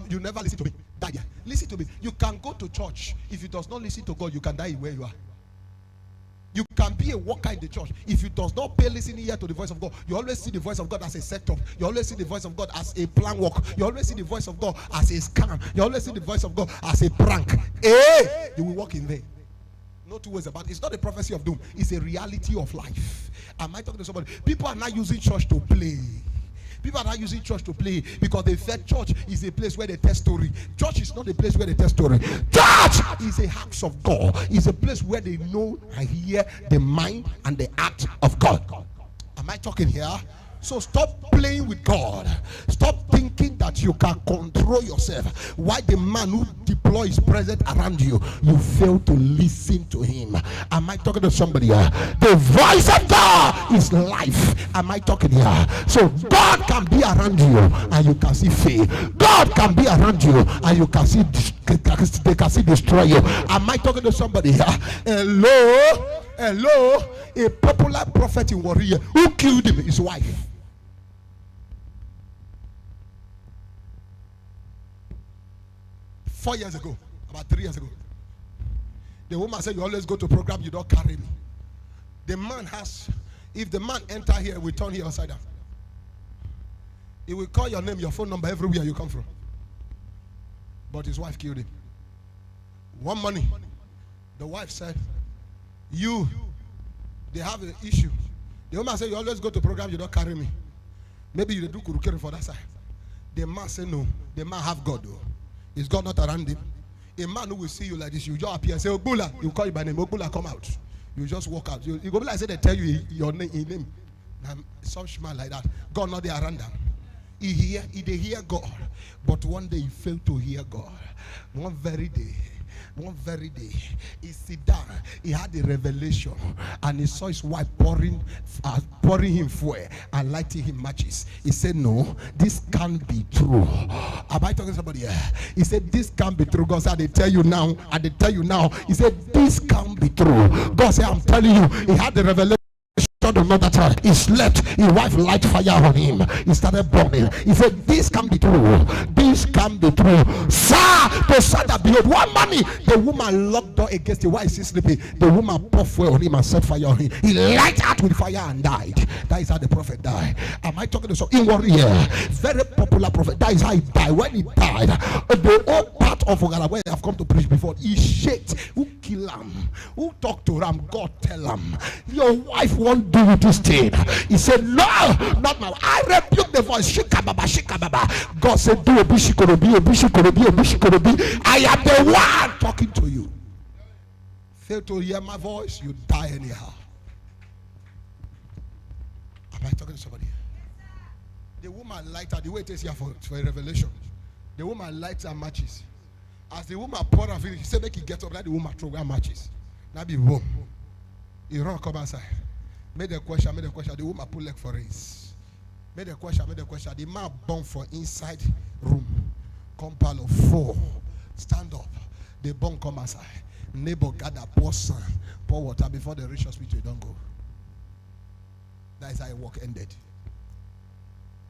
you never listen to me. Die there. Listen to me. You can go to church. If you does not listen to God, you can die where you are. You can be a worker in the church. If you does not pay listening ear to the voice of God, you always see the voice of God as a setup. You always see the voice of God as a plan work. You always see the voice of God as a scam. You always see the voice of God as a prank. You will walk in vain. No two ways about it. It's not a prophecy of doom. It's a reality of life. Am I talking to somebody? People are not using church to play. People are not using church to play because they felt church is a place where they tell story. Church is not a place where they tell story. Church is a house of God. It's a place where they know and hear the mind and the act of God. Am I talking here? So stop playing with God. Stop thinking that you can control yourself. Why the man who deploys his presence around you, you fail to listen to him. Am I talking to somebody here? The voice of God is life. Am I talking here? So God can be around you and you can see faith. God can be around you and you can see they can see destroy you. Am I talking to somebody here? Hello, a popular prophet in Warrior who killed him, his wife. About 3 years ago, the woman said, you always go to program, you don't carry me. The man has, if the man enter here, we turn here upside down. He will call your name, your phone number everywhere you come from. But his wife killed him. One morning, the wife said, they have an issue. The woman said, you always go to program, you don't carry me. Maybe you do kurukere for that side. The man said, no. The man have God though. Is God not around him? A man who will see you like this, you just appear and say, Ogbula, you call you by name, Ogbula, come out. You just walk out. You go like say they tell you your name. Some man like that. God not there around them. He hear God. But one day he failed to hear God. One very day, he sit down. He had a revelation, and he saw his wife pouring him fuel and lighting him matches. He said, "No, this can't be true." Am I talking to somebody here? He said, "This can't be true." God said, "They tell you now, and they tell you now." He said, "This can't be true." God said, "I'm telling you." He had the revelation. Another time he slept, his wife light fire on him, he started burning. He said, "This can be true, this can be true." Sir, to say that behold, one morning the woman locked door against the wife is sleeping. The woman poured fuel on him and set fire on him. He light out with fire and died. That is how the prophet died. Am I talking to some in Warrior? Very popular prophet. That is how he died. When he died, the old part of Ogala where they have come to preach before, he shaked. Who kill him? Who talk to him? God tell him, your wife won't do with this thing. He said, "No, not now." I rebuke the voice. Shikababa, shikababa. God said, "Do a bishikorobi, a bishikorobi, a bishikorobi. I am the one talking to you." Fail to hear my voice, you die anyhow. Am I talking to somebody? The woman lighted, the way it is here for a revelation. The woman lights her matches. As the woman poured her finish, he said, "Make it get up." Let the woman throw her matches. Now be boom. He run come outside. Made the question. The woman pull leg for race. Made the question. The man born for inside room. Come parlor 4. Stand up. The bone come outside. Neighbor gather, pour sand, pour water before the reach hospital. You don't go. That is how work ended.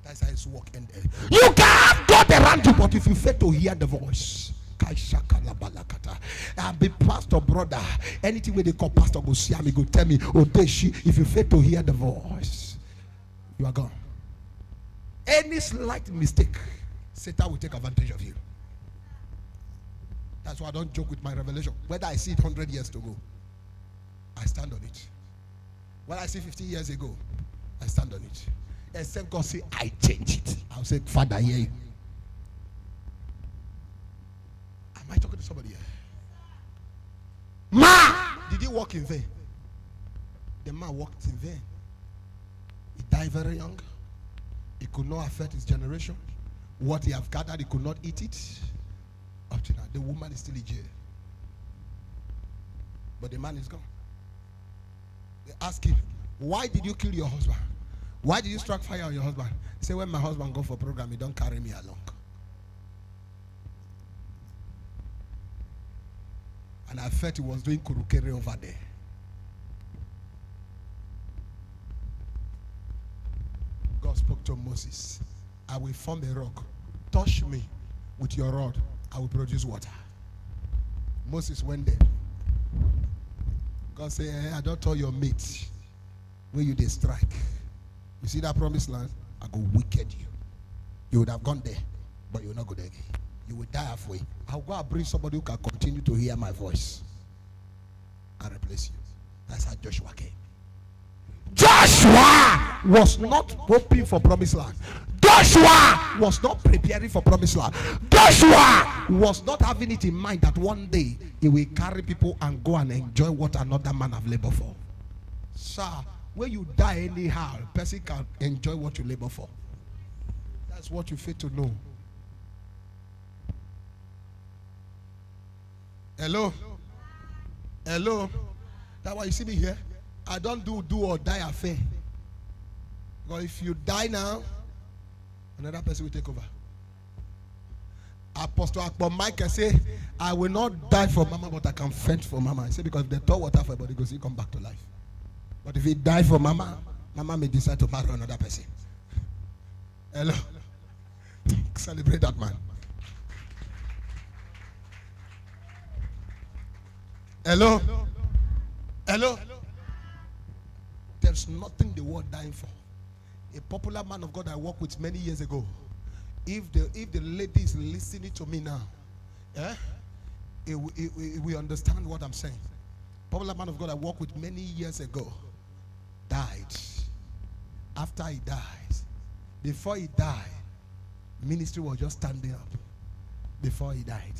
That's how his work ended. You can have God around you, but if you fail to hear the voice, and be pastor brother, anything where they call pastor go see me, go tell me, oh Deshi, if you fail to hear the voice, you are gone. Any slight mistake, Satan will take advantage of you. That's why I don't joke with my revelation. Whether I see it 100 years ago, I stand on it. When I see 50 years ago, I stand on it. Except God say, I change it. I'll say, Father, hear you. Am I talking to somebody here? Man, did he walk in vain? The man walked in vain. He died very young. He could not affect his generation. What he have gathered, he could not eat it. Up to now, the woman is still in jail. But the man is gone. They ask him, why did you kill your husband? Why did you strike fire on your husband? He said, when my husband go for program, he don't carry me along. And I felt he was doing kurukere over there. God spoke to Moses. I will form a rock. Touch me. with your rod, I will produce water. Moses went there. God said, I don't tell your mates where you did strike. You see that promised land? I go wicked you. You would have gone there, but you will not go there again. You will die halfway. I'll go and bring somebody who can continue to hear my voice and replace you. That's how Joshua came. Joshua was not hoping for promised land. Joshua was not preparing for promised land. Joshua was not having it in mind that one day he will carry people and go and enjoy what another man have labored for. Sir, when you die anyhow, a person can enjoy what you labor for. That's what you fail to know. Hello? Hello? That's why you see me here. I don't do or die affair. Because if you die now, another person will take over. Apostle Akbar Michael say, I will not die for mama, but I can fend for mama. I say, because if they pour water for everybody, goes, he come back to life. But if he die for mama, mama may decide to marry another person. Hello? Celebrate that man. Hello? Hello? There's nothing the world dying for. A popular man of God I worked with many years ago. If the lady is listening to me now, we understand what I'm saying. Popular man of God I worked with many years ago died. After he died, before he died, ministry was just standing up. Before he died,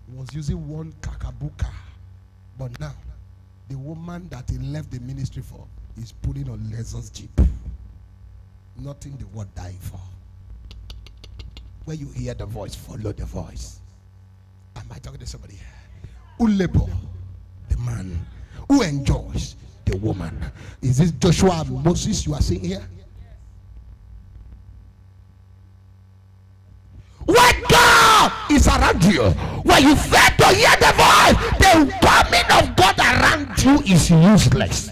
he was using one kakabuka. But now, the woman that he left the ministry for is putting on Lexus Jeep. Nothing the world dying for. When you hear the voice, follow the voice. Am I talking to somebody? Who labor? The man. Who enjoys? The woman. Is this Joshua and Moses you are seeing here? When God is around you, when you fail to hear the voice, the coming of God around you is useless.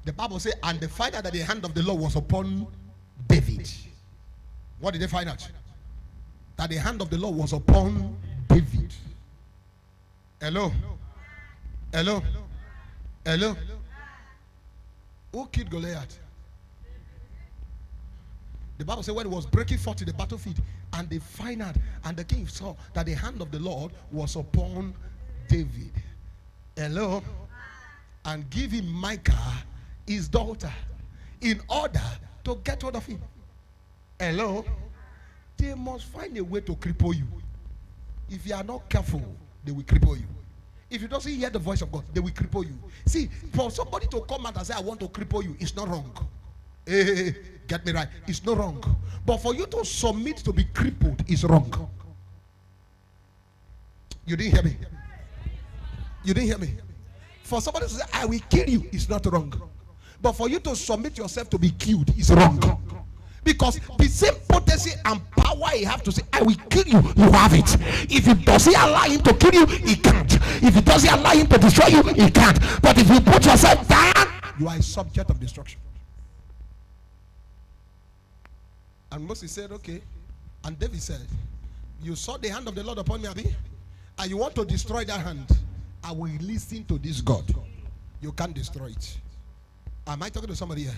The Bible says, and they find out that the hand of the Lord was upon David. What did they find out? That the hand of the Lord was upon David. Hello? Hello? Hello? Who killed Goliath? The Bible says when it was breaking forth in the battlefield, and they find out, and the king saw that the hand of the Lord was upon David. Hello? And give him Micah, his daughter, in order to get hold of him. Hello? They must find a way to cripple you. If you are not careful, they will cripple you. If you don't hear the voice of God, they will cripple you. See, for somebody to come out and say, I want to cripple you, it's not wrong. Hey, get me right. It's not wrong. But for you to submit to be crippled is wrong. You didn't hear me? You didn't hear me? For somebody to say, I will kill you, it's not wrong. But for you to submit yourself to be killed is wrong. Because the same potency and power he have to say, I will kill you, you have it. If it doesn't allow him to kill you, he can't. If it doesn't allow him to destroy you, he can't. But if you put yourself down, you are a subject of destruction. And Moses said, okay. And David said, you saw the hand of the Lord upon me, Abi, and you want to destroy that hand. I will listen to this God. You can't destroy it. Am I talking to somebody here?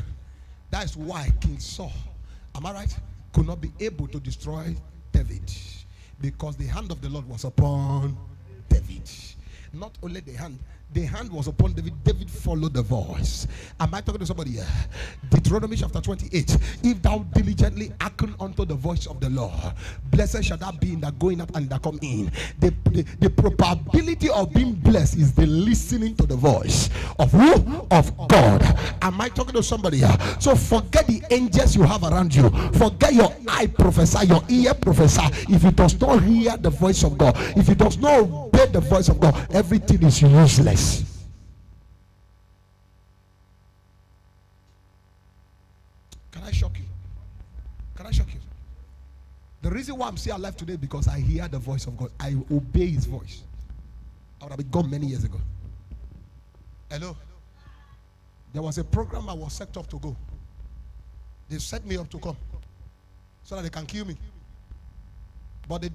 That is why King Saul, am I right, could not be able to destroy David, because the hand of the Lord was upon David. Not only the hand was upon David. David followed the voice. Am I talking to somebody here? Deuteronomy chapter 28. If thou diligently hearken unto the voice of the Lord, blessed shall that be in the going out and the coming in. The probability of being blessed is the listening to the voice of who? Of God. Am I talking to somebody here? So forget the angels you have around you. Forget your eye prophesy, your ear prophesy. If you does not hear the voice of God, if you does not obey the voice of God, everything is useless. Can I shock you? Can I shock you? The reason why I'm still alive today is because I hear the voice of God. I obey his voice. I would have been gone many years ago. Hello? There was a program I was set up to go. They set me up to come so that they can kill me. But the day